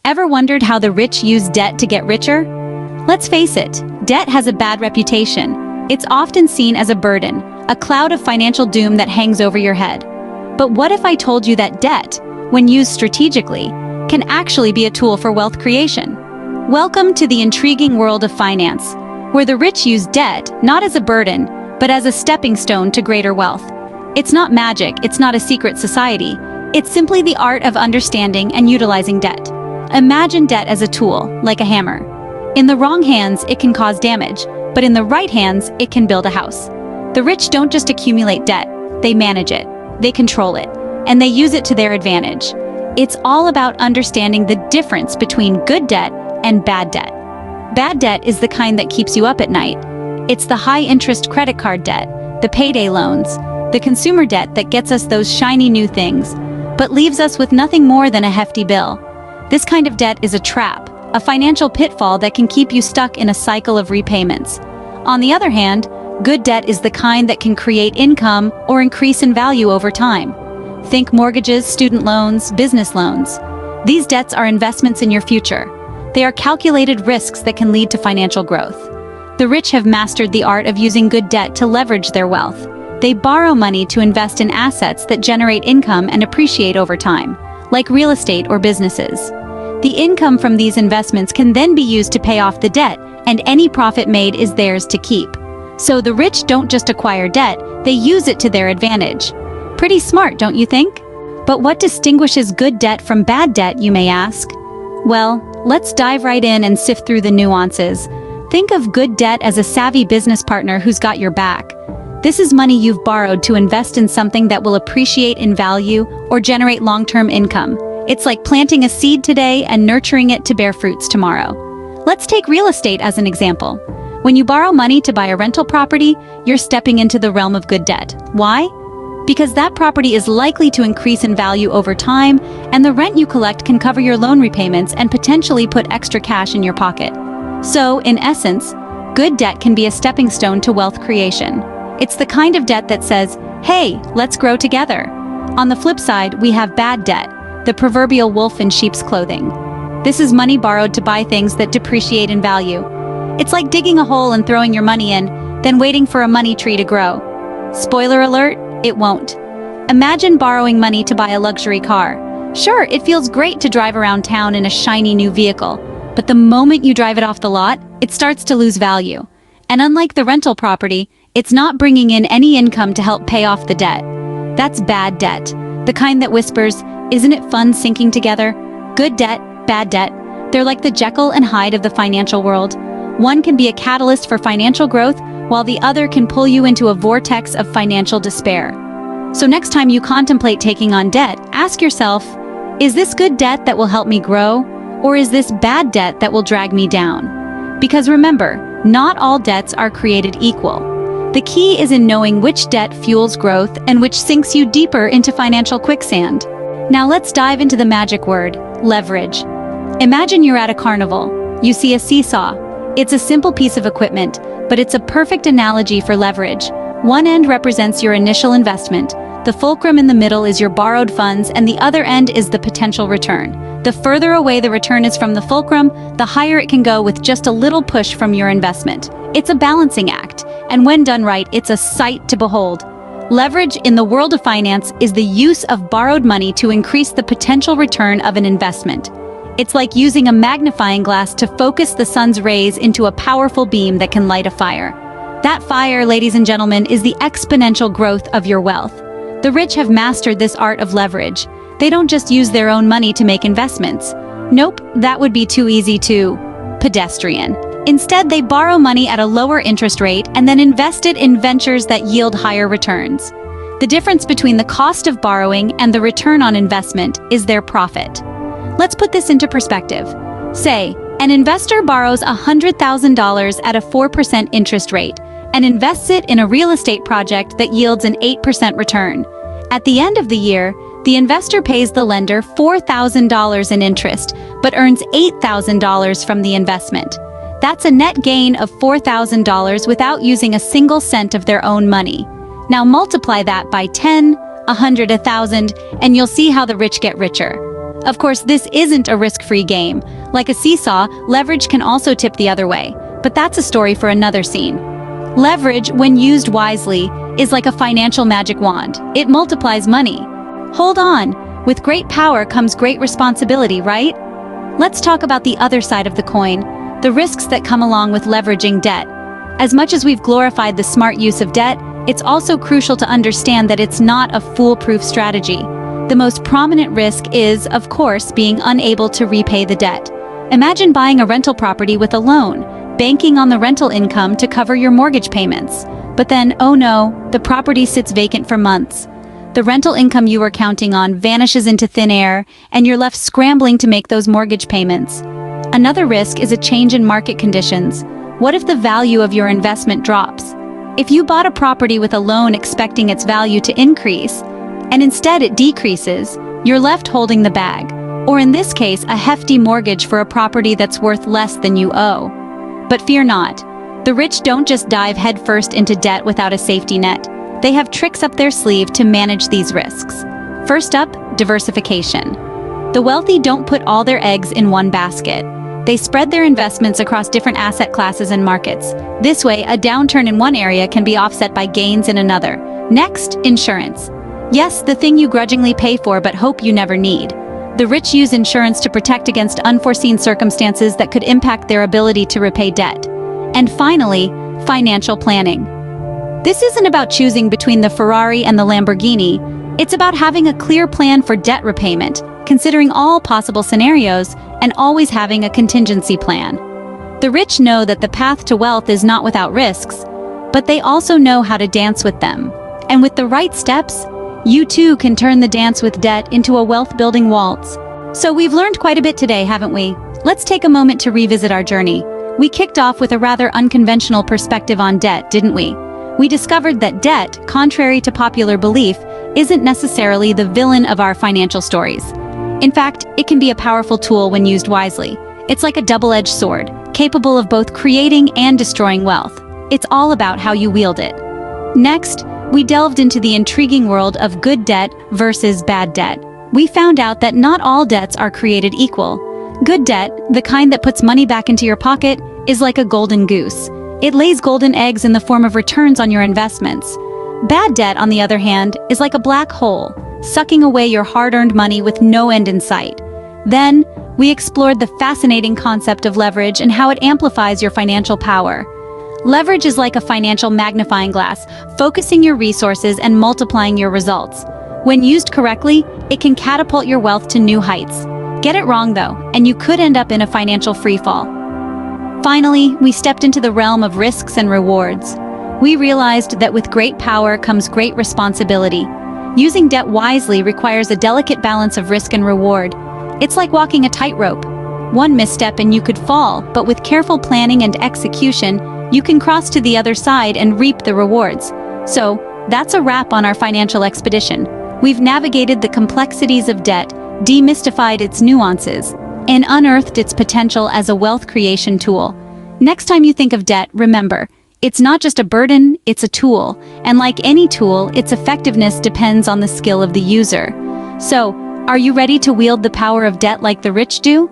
Ever wondered how the rich use debt to get richer? Let's face it, debt has a bad reputation. It's often seen as a burden, a cloud of financial doom that hangs over your head. But what if I told you that debt, when used strategically, can actually be a tool for wealth creation? Welcome to the intriguing world of finance, where the rich use debt not as a burden, but as a stepping stone to greater wealth. It's not magic, it's not a secret society. It's simply the art of understanding and utilizing debt. Imagine debt as a tool, like a hammer. In the wrong hands, it can cause damage, but in the right hands, it can build a house. The rich don't just accumulate debt, they manage it, they control it, and they use it to their advantage. It's all about understanding the difference between good debt and bad debt. Bad debt is the kind that keeps you up at night. It's the high-interest credit card debt, the payday loans, the consumer debt that gets us those shiny new things, but leaves us with nothing more than a hefty bill. This kind of debt is a trap, a financial pitfall that can keep you stuck in a cycle of repayments. On the other hand, good debt is the kind that can create income or increase in value over time. Think mortgages, student loans, business loans. These debts are investments in your future. They are calculated risks that can lead to financial growth. The rich have mastered the art of using good debt to leverage their wealth. They borrow money to invest in assets that generate income and appreciate over time, like real estate or businesses. The income from these investments can then be used to pay off the debt, and any profit made is theirs to keep. So the rich don't just acquire debt, they use it to their advantage. Pretty smart, don't you think? But what distinguishes good debt from bad debt, you may ask? Well, let's dive right in and sift through the nuances. Think of good debt as a savvy business partner who's got your back. This is money you've borrowed to invest in something that will appreciate in value or generate long-term income. It's like planting a seed today and nurturing it to bear fruits tomorrow. Let's take real estate as an example. When you borrow money to buy a rental property, you're stepping into the realm of good debt. Why? Because that property is likely to increase in value over time, and the rent you collect can cover your loan repayments and potentially put extra cash in your pocket. So, in essence, good debt can be a stepping stone to wealth creation. It's the kind of debt that says, hey, let's grow together. On the flip side, we have bad debt, the proverbial wolf in sheep's clothing. This is money borrowed to buy things that depreciate in value. It's like digging a hole and throwing your money in, then waiting for a money tree to grow. Spoiler alert, it won't. Imagine borrowing money to buy a luxury car. Sure, it feels great to drive around town in a shiny new vehicle, but the moment you drive it off the lot, it starts to lose value. And unlike the rental property, it's not bringing in any income to help pay off the debt. That's bad debt, the kind that whispers, isn't it fun sinking together? Good debt, bad debt. They're like the Jekyll and Hyde of the financial world. One can be a catalyst for financial growth, while the other can pull you into a vortex of financial despair. So next time you contemplate taking on debt, ask yourself, is this good debt that will help me grow, or is this bad debt that will drag me down? Because remember, not all debts are created equal. The key is in knowing which debt fuels growth and which sinks you deeper into financial quicksand. Now let's dive into the magic word, leverage. Imagine you're at a carnival. You see a seesaw. It's a simple piece of equipment, but it's a perfect analogy for leverage. One end represents your initial investment. The fulcrum in the middle is your borrowed funds, and the other end is the potential return. The further away the return is from the fulcrum, the higher it can go with just a little push from your investment. It's a balancing act, and when done right, it's a sight to behold. Leverage in the world of finance is the use of borrowed money to increase the potential return of an investment. It's like using a magnifying glass to focus the sun's rays into a powerful beam that can light a fire. That fire, ladies and gentlemen, is the exponential growth of your wealth. The rich have mastered this art of leverage. They don't just use their own money to make investments. Nope, that would be too easy to pedestrian. Instead, they borrow money at a lower interest rate and then invest it in ventures that yield higher returns. The difference between the cost of borrowing and the return on investment is their profit. Let's put this into perspective. Say, an investor borrows $100,000 at a 4% interest rate and invests it in a real estate project that yields an 8% return. At the end of the year, the investor pays the lender $4,000 in interest, but earns $8,000 from the investment. That's a net gain of $4,000 without using a single cent of their own money. Now multiply that by 10, 100, 1,000, and you'll see how the rich get richer. Of course, this isn't a risk-free game. Like a seesaw, leverage can also tip the other way, but that's a story for another scene. Leverage, when used wisely, is like a financial magic wand. It multiplies money. Hold on, with great power comes great responsibility, right? Let's talk about the other side of the coin, the risks that come along with leveraging debt. As much as we've glorified the smart use of debt, it's also crucial to understand that it's not a foolproof strategy. The most prominent risk is, of course, being unable to repay the debt. Imagine buying a rental property with a loan, banking on the rental income to cover your mortgage payments. But then, oh no, the property sits vacant for months. The rental income you were counting on vanishes into thin air, and you're left scrambling to make those mortgage payments. Another risk is a change in market conditions. What if the value of your investment drops? If you bought a property with a loan expecting its value to increase, and instead it decreases, you're left holding the bag. Or in this case, a hefty mortgage for a property that's worth less than you owe. But fear not. The rich don't just dive headfirst into debt without a safety net. They have tricks up their sleeve to manage these risks. First up, diversification. The wealthy don't put all their eggs in one basket. They spread their investments across different asset classes and markets. This way, a downturn in one area can be offset by gains in another. Next, insurance. Yes, the thing you grudgingly pay for but hope you never need. The rich use insurance to protect against unforeseen circumstances that could impact their ability to repay debt. And finally, financial planning. This isn't about choosing between the Ferrari and the Lamborghini. It's about having a clear plan for debt repayment, considering all possible scenarios, and always having a contingency plan. The rich know that the path to wealth is not without risks, but they also know how to dance with them. And with the right steps, you too can turn the dance with debt into a wealth-building waltz. So we've learned quite a bit today, haven't we? Let's take a moment to revisit our journey. We kicked off with a rather unconventional perspective on debt, didn't we? We discovered that debt, contrary to popular belief, isn't necessarily the villain of our financial stories. In fact, it can be a powerful tool when used wisely. It's like a double-edged sword, capable of both creating and destroying wealth. It's all about how you wield it. Next, we delved into the intriguing world of good debt versus bad debt. We found out that not all debts are created equal. Good debt, the kind that puts money back into your pocket, is like a golden goose. It lays golden eggs in the form of returns on your investments. Bad debt, on the other hand, is like a black hole, sucking away your hard-earned money with no end in sight. Then, we explored the fascinating concept of leverage and how it amplifies your financial power. Leverage is like a financial magnifying glass, focusing your resources and multiplying your results. When used correctly, it can catapult your wealth to new heights. Get it wrong, though, and you could end up in a financial freefall. Finally, we stepped into the realm of risks and rewards. We realized that with great power comes great responsibility. Using debt wisely requires a delicate balance of risk and reward. It's like walking a tightrope. One misstep and you could fall, but with careful planning and execution, you can cross to the other side and reap the rewards. So, that's a wrap on our financial expedition. We've navigated the complexities of debt, demystified its nuances, and unearthed its potential as a wealth creation tool. Next time you think of debt, remember, it's not just a burden, it's a tool. And like any tool, its effectiveness depends on the skill of the user. So, are you ready to wield the power of debt like the rich do?